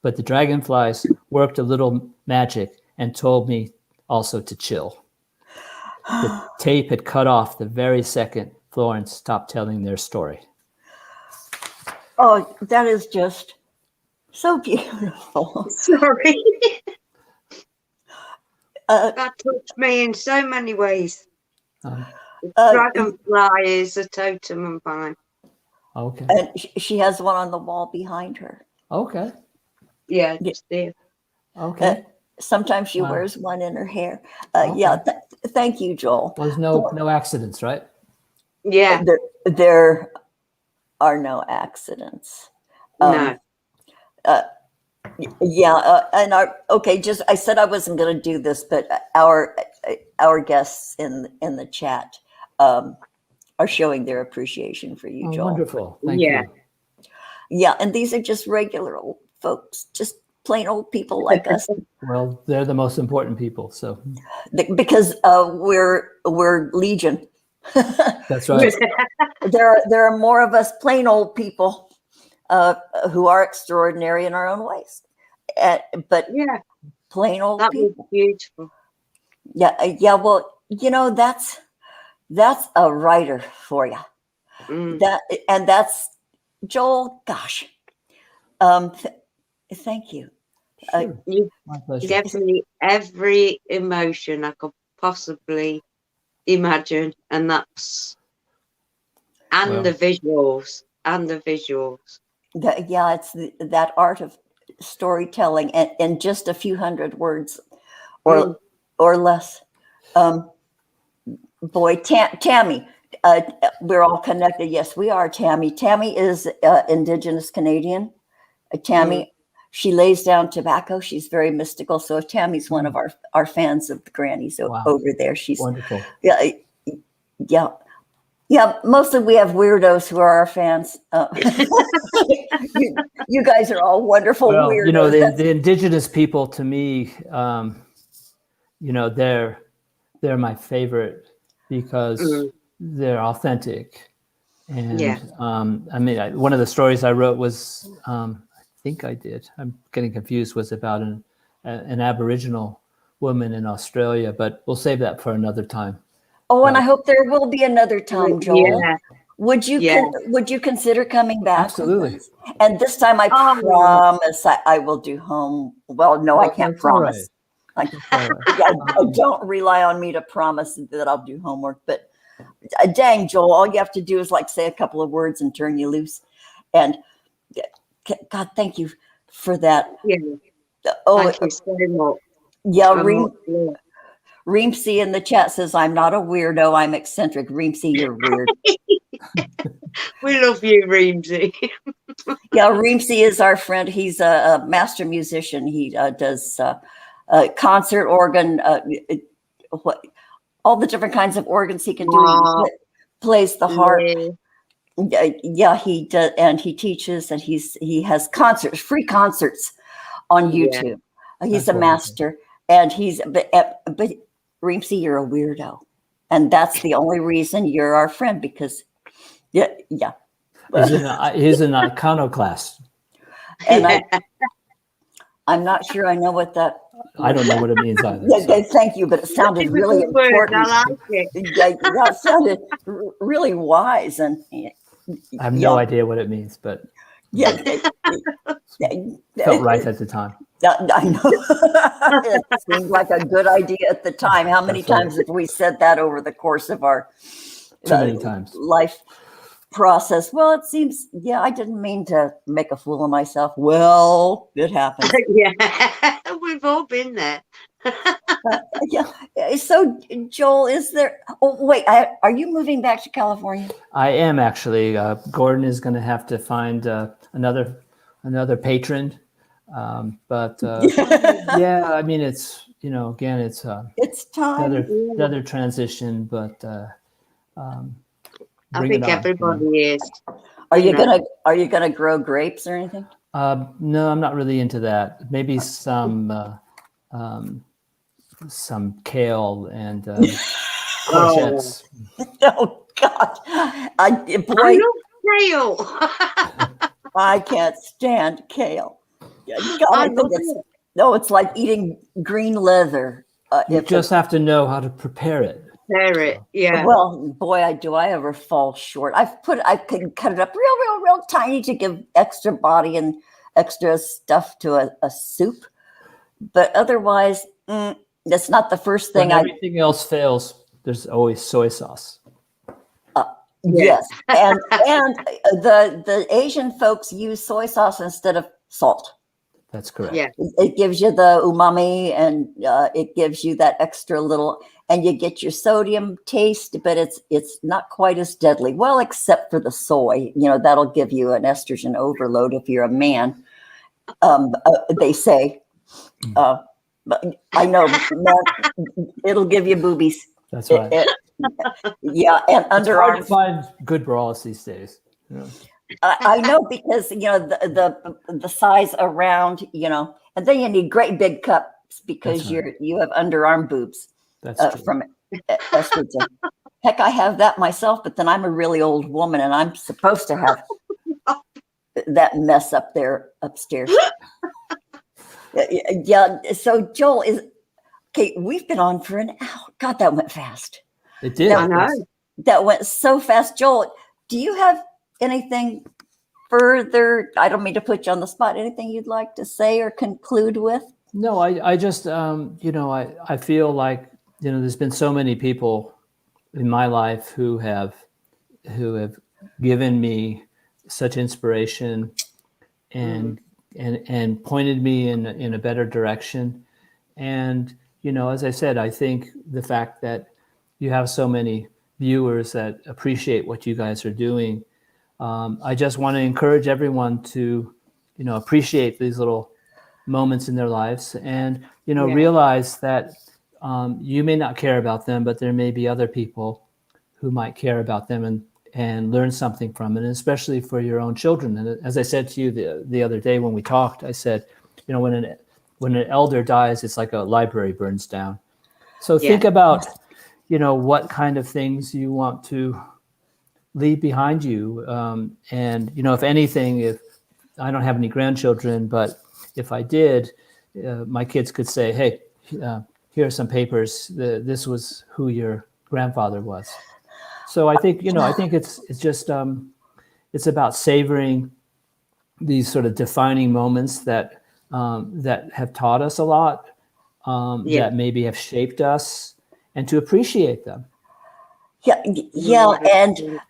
But the dragonflies worked a little magic and told me also to chill. The tape had cut off the very second Florence stopped telling their story. Oh, that is just so beautiful. Sorry. That touched me in so many ways. Dragonfly is a totem of mine. Okay. And she has one on the wall behind her. Okay. Yeah, just there. Okay. Sometimes she wears one in her hair. Yeah, thank you, Joel. Well, there's no accidents, right? Yeah. There are no accidents. No. I said I wasn't going to do this, but our guests in the chat are showing their appreciation for you, Joel. Wonderful. Thank you. Yeah, and these are just regular old folks, just plain old people like us. Well, they're the most important people, so. Because we're legion. That's right. There are more of us plain old people who are extraordinary in our own ways. But yeah, plain old that people. was beautiful. Yeah. Well, that's a writer for you. That's Joel. Gosh, thank you. Sure. You My pleasure. gave me every emotion I could possibly imagine, and the visuals. It's that art of storytelling in just a few hundred words or less. Boy, Tammy, we're all connected. Yes, we are, Tammy. Tammy is Indigenous Canadian. Tammy, she lays down tobacco. She's very mystical. So Tammy's one of our fans of the Grannies over there. She's wonderful. Yeah, mostly we have weirdos who are our fans. You guys are all wonderful weirdos. The Indigenous people, to me, they're my favorite because they're authentic. And one of the stories I wrote was, I think I did, I'm getting confused, was about an Aboriginal woman in Australia, but we'll save that for another time. Oh, and I hope there will be another time, Joel. Yeah. Would you consider coming back? Absolutely. And this time I promise I will do home. Well, no, I can't promise. Right. I don't rely on me to promise that I'll do homework, but dang, Joel, all you have to do is say a couple of words and turn you loose. And God, thank you for that. Yeah. Thank you so much. Yeah, Reemsy in the chat says, I'm not a weirdo, I'm eccentric. Reemsy, you're weird. We love you, Reemsy. Yeah, Reemsy is our friend. He's a master musician. He does concert organ, all the different kinds of organs he can do. He plays the harp. Yeah, he does, and he teaches, and he has free concerts on YouTube. He's a master, and but Reemsy, you're a weirdo, and that's the only reason you're our friend, because he's an iconoclast. And I'm not sure I know what that. I don't know what it means either. Yeah, So. thank you, but it sounded It's a really good word. important. I like it. Yeah, that sounded really wise, and I have no idea what it means, but yeah, felt right at the time. I know. It seemed like a good idea at the time. How many That's right. times have we said that over the course of our Too many times. life process? Well, it seems, yeah, I didn't mean to make a fool of myself. Well, it happens. Yeah, we've all been there. Yeah. So, Joel, is there? Oh, wait. Are you moving back to California? I am actually. Gordon is going to have to find another patron, but yeah, I mean, it's again, it's It's time. another transition, but I bring think it on, everybody is. Are you gonna grow grapes or anything? No, I'm not really into that. Maybe some kale and courgettes. Oh God, I love kale. I can't stand kale. God, I I think love it's it. no, it's like eating green leather. You just have to know how to prepare it. Parrot, yeah. Well, boy, do I ever fall short. I can cut it up real tiny to give extra body and extra stuff to a soup. But otherwise, that's not the first thing When everything else fails, there's always soy sauce. Yes, and the Asian folks use soy sauce instead of salt. That's correct. Yeah. It gives you the umami, and it gives you that extra little, and you get your sodium taste, but it's not quite as deadly. Well, except for the soy, that'll give you an estrogen overload if you're a man. They say, but I know it'll give you boobies. That's right. Yeah, and It's hard to underarms. find good bras these days. I know, because the size around, and then you need great big cups because That's right. you have underarm boobs That's true. from estrogen. Heck, I have that myself, but then I'm a really old woman and I'm supposed to have that mess up there upstairs. Yeah. So Joel okay. We've been on for an hour. God, that went fast. It did. I know. That went so fast. Joel, do you have anything further? I don't mean to put you on the spot. Anything you'd like to say or conclude with? No, I just, I feel like, there's been so many people in my life who have given me such inspiration and pointed me in a better direction. And, as I said, I think the fact that you have so many viewers that appreciate what you guys are doing, I just want to encourage everyone to, appreciate these little moments in their lives and, realize that you may not care about them, but there may be other people who might care about them and learn something from it, and especially for your own children. And as I said to you the other day when we talked, I said, when an elder dies, it's like a library burns down. So think about, what kind of things you want to leave behind you. And, if anything, if I don't have any grandchildren, but if I did, my kids could say, hey, here are some papers. This was who your grandfather was. So I think, I think it's just, it's about savoring these sort of defining moments that have taught us a lot, that maybe have shaped us, and to appreciate them. Yeah, and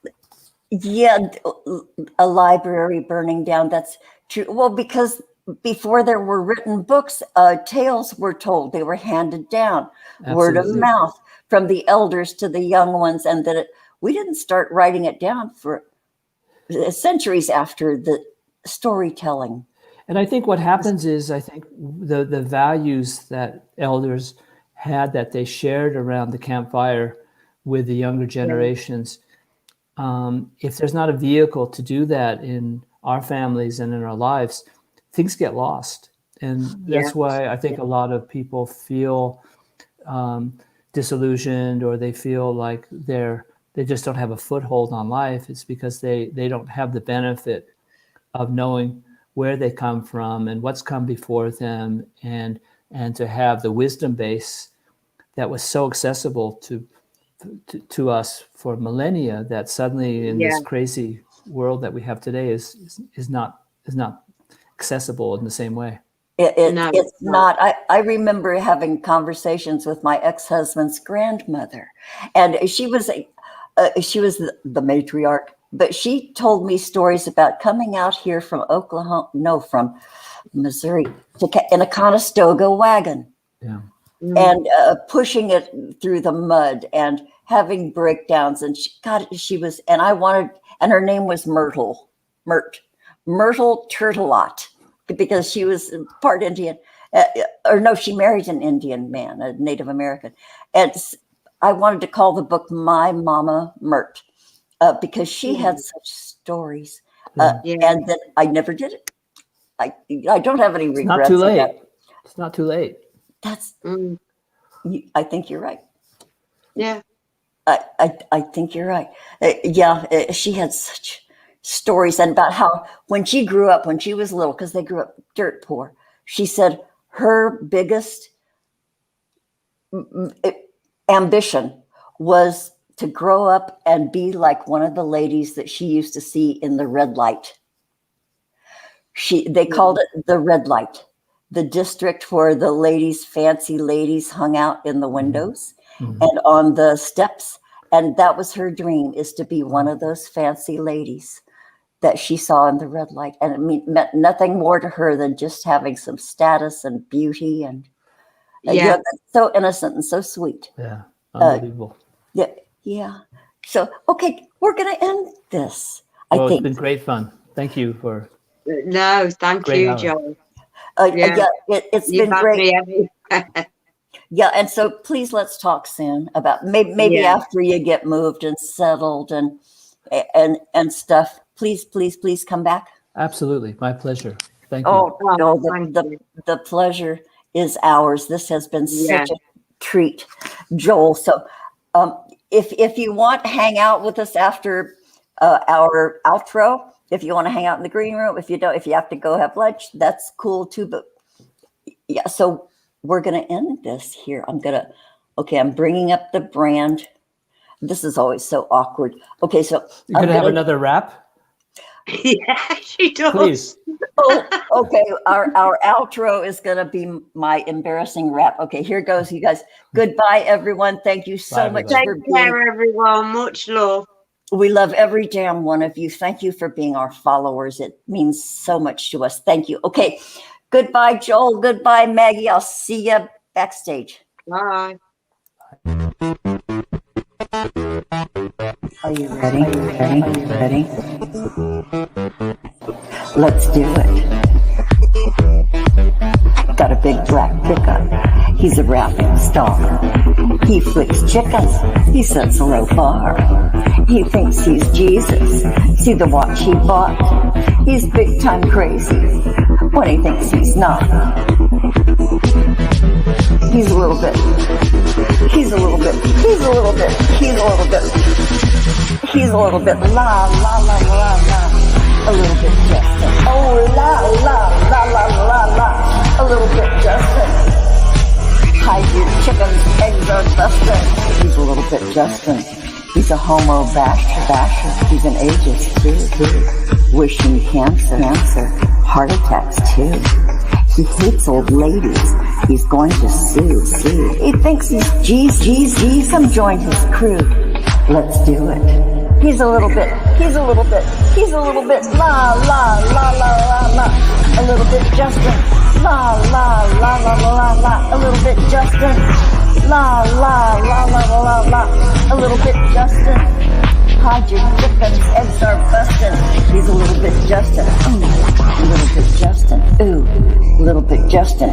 a library burning down. That's true. Well, because before there were written books, tales were told. They were handed down, word of mouth from the elders to the young ones, and that we didn't start writing it down for centuries after the storytelling. And I think what happens is, I think the values that elders had, that they shared around the campfire with the younger generations, if there's not a vehicle to do that in our families and in our lives, things get lost. And that's why I think a lot of people feel disillusioned, or they feel like they just don't have a foothold on life. It's because they don't have the benefit of knowing where they come from and what's come before them, and to have the wisdom base that was so accessible to us for millennia, that suddenly in this crazy world that we have today is not accessible in the same way. It's not. I remember having conversations with my ex-husband's grandmother, and she was the matriarch, but she told me stories about coming out here from from Missouri in a Conestoga wagon, and pushing it through the mud and having breakdowns. And she was, and her name was Myrtle Turtelot, because she was part Indian, she married an Indian man, a Native American. And I wanted to call the book My Mama Myrt, because she had such stories. And then I never did it. I don't have any regrets. Not too late. It's not too late. I think you're right. Yeah. I think you're right. She had such stories, and about how when she grew up, when she was little, because they grew up dirt poor, she said her biggest ambition was to grow up and be like one of the ladies that she used to see in the red light. They called it the red light, the district where the fancy ladies hung out in the windows and on the steps. And that was her dream, is to be one of those fancy ladies that she saw in the red light. And it meant nothing more to her than just having some status and beauty. And that's so innocent and so sweet. Yeah, unbelievable. Yeah. So, okay, we're going to end this. I think it's been great fun. Thank you for. No, thank you, Joel. It's been great. And so please, let's talk soon about maybe after you get moved and settled and stuff. Please come back. Absolutely. My pleasure. Thank you. No, the pleasure is ours. This has been such a treat, Joel. So if you want, hang out with us after our outro. If you want to hang out in the green room, if you don't, if you have to go have lunch, that's cool too. But so we're going to end this here. I'm bringing up the brand. This is always so awkward. Okay, so you're going to have another rap? Yeah, she does. Please. Okay. Our outro is going to be my embarrassing rap. Okay, here goes, you guys. Goodbye, everyone. Thank you so much for being. Take care, everyone. Much love. We love every damn one of you. Thank you for being our followers. It means so much to us. Thank you. Okay. Goodbye, Joel. Goodbye, Maggie. I'll see you backstage. Bye. Are you ready? Ready? Let's do it. Got a big black pickup. He's a rapping star. He flicks chickens. He sets a low bar. He thinks he's Jesus. See the watch he bought? He's big time crazy when he thinks he's not. He's a little bit la la la la la. A little bit Justin. Oh la la la la la la. A little bit Justin. Hide your chickens, eggs are busting. He's a little bit Justin. He's a homo basher. He's an ageist too. Wishing cancer, heart attacks too. He hates old ladies. He's going to sue. He thinks he's Jesus. Come join his crew. Let's do it. He's a little bit la la la la la. A little bit Justin. La la la la la la. A little bit Justin. La la la la la la. A little bit Justin. Hide your chickens, eggs are busting. He's a little bit Justin. A little bit Justin. Ooh, a little bit Justin.